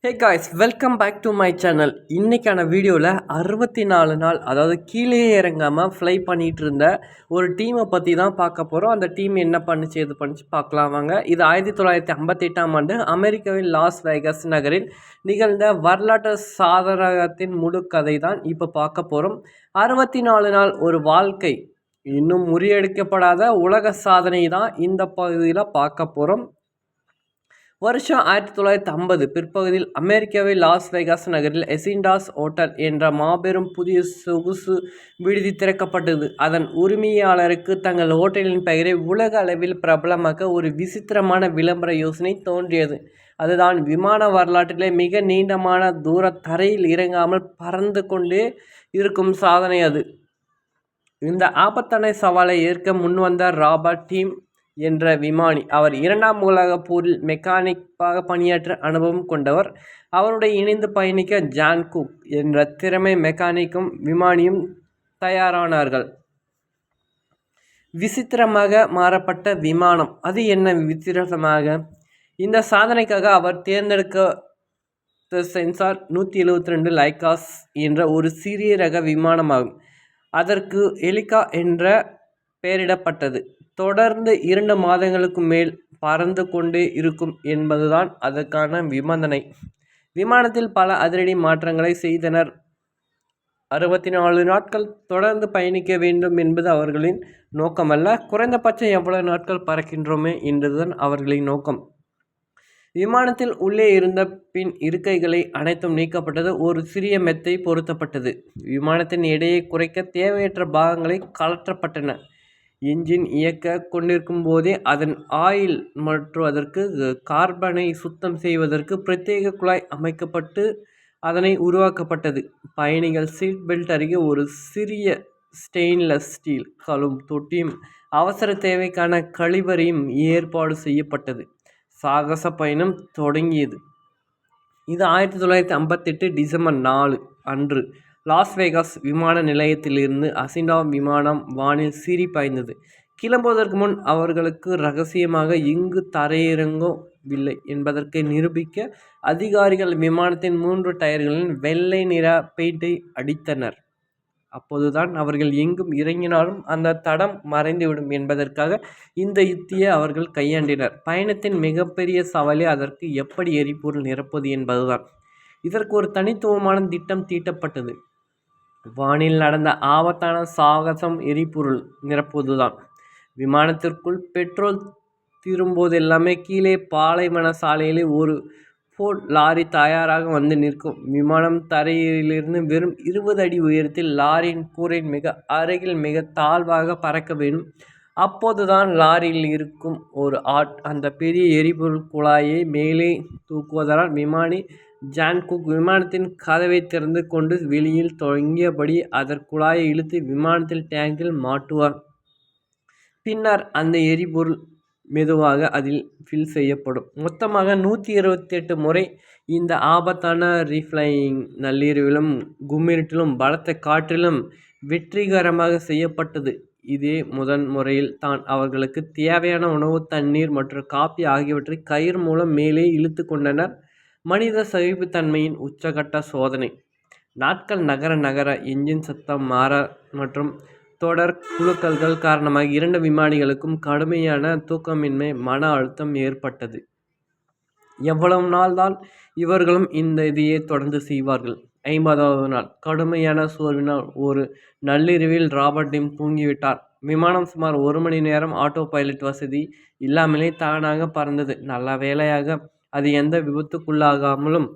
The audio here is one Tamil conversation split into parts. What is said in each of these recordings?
Hey guys, welcome back to my channel. இன்றைக்கான வீடியோவில் 64 நாள், அதாவது கீழே இறங்காமல் ஃப்ளை பண்ணிகிட்டு இருந்த ஒரு டீமை பற்றி தான் பார்க்க போகிறோம். அந்த டீம் என்ன பண்ணுச்சு எது பண்ணிச்சு பார்க்கலாம் வாங்க. இது 1958ஆம் ஆண்டு அமெரிக்காவின் லாஸ் வேகஸ் நகரில் நிகழ்ந்த வரலாற்று சாதகத்தின் முழு கதை தான் இப்போ பார்க்க போகிறோம். 64 நாள் ஒரு வாழ்க்கை, இன்னும் முறியடிக்கப்படாத உலக சாதனை தான் இந்த பகுதியில் பார்க்க போகிறோம். வருஷம் 1950 பிற்பகுதியில் அமெரிக்காவில் லாஸ் வேகாஸ் நகரில் எசிண்டாஸ் ஹோட்டல் என்ற மாபெரும் புதிய சொகுசு விடுதி திறக்கப்பட்டது. அதன் உரிமையாளருக்கு தங்கள் ஹோட்டலின் பெயரை உலக அளவில் பிரபலமாக்க ஒரு விசித்திரமான விளம்பர யோசனை தோன்றியது. அதுதான் விமான வரலாற்றிலே மிக நீண்டமான தூர தரையில் இறங்காமல் பறந்து கொண்டே இருக்கும் சாதனை. அது இந்த ஆபத்தான சவாலை ஏற்க முன்வந்த ராபர்ட் டீம் என்ற விமானி. அவர் இரண்டாம் உலகப் போரில் மெக்கானிக்காக பணியாற்ற அனுபவம் கொண்டவர். அவருடைய இணைந்து பயணிக்க ஜான் குக் என்ற திறமை மெக்கானிக்கும் விமானியும் தயாரானார்கள். விசித்திரமாக மாறப்பட்ட விமானம். அது என்ன விசித்திரமாக? இந்த சாதனைக்காக அவர் தேர்ந்தெடுக்க சென்சார் 172 லைகாஸ் என்ற ஒரு சிறிய ரக விமானமாகும். அதற்கு எலிகா என்ற பெயரிடப்பட்டது. தொடர்ந்து 2 மாதங்களுக்கு மேல் பறந்து கொண்டே இருக்கும் என்பதுதான் அதற்கான நிபந்தனை. விமானத்தில் பல அதிரடி மாற்றங்களை செய்தனர். 64 நாட்கள் தொடர்ந்து பயணிக்க வேண்டும் என்பது அவர்களின் நோக்கமல்ல, குறைந்தபட்சம் எவ்வளவு நாட்கள் பறக்கின்றோமே என்பதுதான் அவர்களின் நோக்கம். விமானத்தில் உள்ளே இருந்த பின் இருக்கைகளை அனைத்தும் நீக்கப்பட்டது. ஒரு சிறிய மெத்தை பொருத்தப்பட்டது. விமானத்தின் எடையை குறைக்க தேவையற்ற பாகங்களை கழற்றப்பட்டன. என்ஜின் இயக்க கொண்டிருக்கும் போதே அதன் ஆயில் மற்றும் அதற்கு கார்பனை சுத்தம் செய்வதற்கு பிரத்யேக குழாய் அமைக்கப்பட்டு அதனை உருவாக்கப்பட்டது. பயணிகள் சீட் பெல்ட் அருகே ஒரு சிறிய ஸ்டெயின்லெஸ் ஸ்டீல் கழுவும் தொட்டியும் அவசர தேவைக்கான கழிவறையும் ஏற்பாடு செய்யப்பட்டது. சாகச பயணம் தொடங்கியது. இது 1958 டிசம்பர் 4 அன்று லாஸ் வேகாஸ் விமான நிலையத்திலிருந்து அசிண்டா விமானம் வானில் சீறி பாய்ந்தது. கிளம்புவதற்கு முன் அவர்களுக்கு ரகசியமாக எங்கு தரையிறங்கவில்லை என்பதற்கு நிரூபிக்க அதிகாரிகள் விமானத்தின் 3 டயர்களின் வெள்ளை நிற பெயிண்டை அடித்தனர். அப்போதுதான் அவர்கள் எங்கும் இறங்கினாலும் அந்த தடம் மறைந்துவிடும் என்பதற்காக இந்த யுத்தியை அவர்கள் கையாண்டினர். பயணத்தின் மிகப்பெரிய சவாலே அதற்கு எப்படி எரிபொருள் நிரப்புவது என்பதுதான். இதற்கு ஒரு தனித்துவமான திட்டம் தீட்டப்பட்டது. வானில் நடந்த ஆபத்தான சாகசம் எரிபொருள் நிரப்புவதுதான். விமானத்திற்குள் பெட்ரோல் தீரும்போதெல்லாமே கீழே பாலைவன சாலையில் ஒரு ஃபோர்ட் லாரி தயாராக வந்து நிற்கும். விமானம் தரையிலிருந்து வெறும் 20 அடி உயரத்தில் லாரியின் கூரையின் மிக அருகில் மிக தாழ்வாக பறக்க வேண்டும். அப்போதுதான் லாரியில் இருக்கும் ஒரு அந்த பெரிய எரிபொருள் குழாயை மேலே தூக்குவதால் விமானி ஜான் குக் விமானத்தின் கதவை திறந்து கொண்டு வெளியில் தொங்கியபடி அதற்குழாயை இழுத்து விமானத்தில் டேங்கில் மாட்டுவார். பின்னர் அந்த எரிபொருள் மெதுவாக அதில் ஃபில் செய்யப்படும். மொத்தமாக 128 முறை இந்த ஆபத்தான ரீஃப்ளையிங் நள்ளிரவிலும் கும்மிருட்டிலும் பலத்த காற்றிலும் வெற்றிகரமாக செய்யப்பட்டது. இதே முதன் முறையில் தான் அவர்களுக்கு தேவையான உணவு, தண்ணீர் மற்றும் காபி ஆகியவற்றை கயிறு மூலம் மேலே இழுத்து கொண்டனர். மனித சகிப்புத்தன்மையின் உச்சகட்ட சோதனை. நாட்கள் நகர நகர என்ஜின் சத்தம் மாற மற்றும் தொடர் குலுக்கல்கள் காரணமாக 2 விமானிகளுக்கும் கடுமையான தூக்கமின்மை, மன அழுத்தம் ஏற்பட்டது. எவ்வளவு நாள் தான் இவர்களும் இந்த இதையே தொடர்ந்து செய்வார்கள்? 50வது நாள் கடுமையான சோர்வினால் ஒரு நள்ளிரவில் ராபர்ட் டீம் தூங்கிவிட்டார். விமானம் சுமார் 1 மணி நேரம் ஆட்டோ பைலட் வசதி இல்லாமலே தானாக பறந்தது. நல்ல வேளையாக அது எந்த விபத்துக்குள்ளாகாமலும்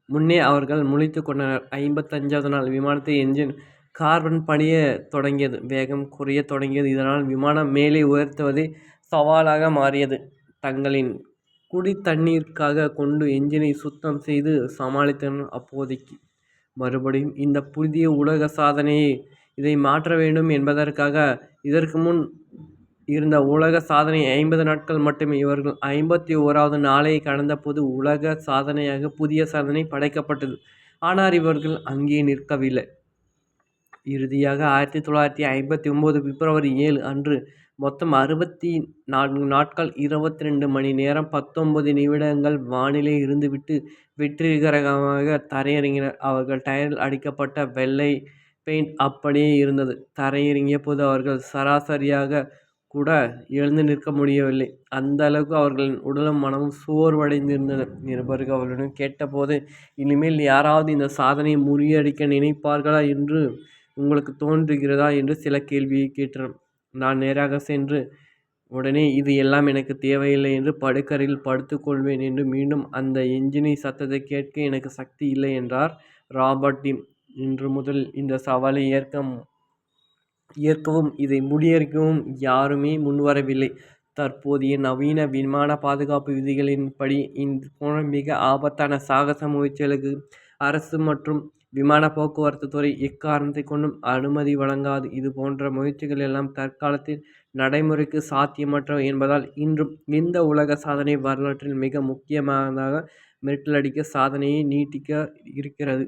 முன்னே அவர்கள் முழித்து கொண்டனர். 55வது நாள் விமானத்தை என்ஜின் கார்பன் பணிய தொடங்கியது. வேகம் குறைய தொடங்கியது. இதனால் விமானம் மேலே உயர்த்துவதே சவாலாக மாறியது. தங்களின் குடி தண்ணீருக்காக கொண்டு என்ஜினை சுத்தம் செய்து சமாளித்தனர். அப்போதைக்கு மறுபடியும் இந்த புதிய உலக சாதனையை இதை மாற்ற வேண்டும் என்பதற்காக இதற்கு முன் இருந்த உலக சாதனை 50 நாட்கள் மட்டுமே. இவர்கள் 51வது நாளை கடந்த போது உலக சாதனையாக புதிய சாதனை படைக்கப்பட்டது. ஆனால் இவர்கள் அங்கே நிற்கவில்லை. இறுதியாக 1959 பிப்ரவரி 7 அன்று மொத்தம் 64 நாட்கள் 22 மணி நேரம் 19 நிமிடங்கள் வானிலே இருந்துவிட்டு வெற்றிகரமாக தரையிறங்கினர். அவர்கள் டயரில் அடிக்கப்பட்ட வெள்ளை பெயிண்ட் அப்படியே இருந்தது. தரையிறங்கிய போது அவர்கள் சராசரியாக கூட எழுந்து நிற்க முடியவில்லை. அந்த அளவுக்கு அவர்களின் உடலும் மனமும் சோர்வடைந்திருந்தன. நிருபர்கள் அவர்களிடம் கேட்டபோது, இனிமேல் யாராவது இந்த சாதனையை முறியடிக்க நினைப்பார்களா என்று உங்களுக்கு தோன்றுகிறதா என்று சில கேள்வியை கேட்டனர். நான் நேராக சென்று உடனே இது எல்லாம் எனக்கு தேவையில்லை என்று படுக்கறையில் படுத்துக்கொள்வேன் என்று மீண்டும் அந்த என்ஜினை சத்தத்தை கேட்க எனக்கு சக்தி இல்லை என்றார் ராபர்ட் டீம். இன்று முதல் இந்த சவாலை ஏற்கவும் இதை முறியடிக்கவும் யாருமே முன்வரவில்லை. தற்போதைய நவீன விமான பாதுகாப்பு விதிகளின்படி இது போன்ற மிக ஆபத்தான சாகச முயற்சிகளுக்கு அரசு மற்றும் விமான போக்குவரத்து துறை எக்காரணத்தை கொண்டும் அனுமதி வழங்காது. இது போன்ற முயற்சிகள் எல்லாம் தற்காலத்தில் நடைமுறைக்கு சாத்தியமற்றவை என்பதால் இன்றும் இந்த உலக சாதனை வரலாற்றில் மிக முக்கியமானதாக மிரட்டலடிக்க சாதனையை நீட்டிக்க இருக்கிறது.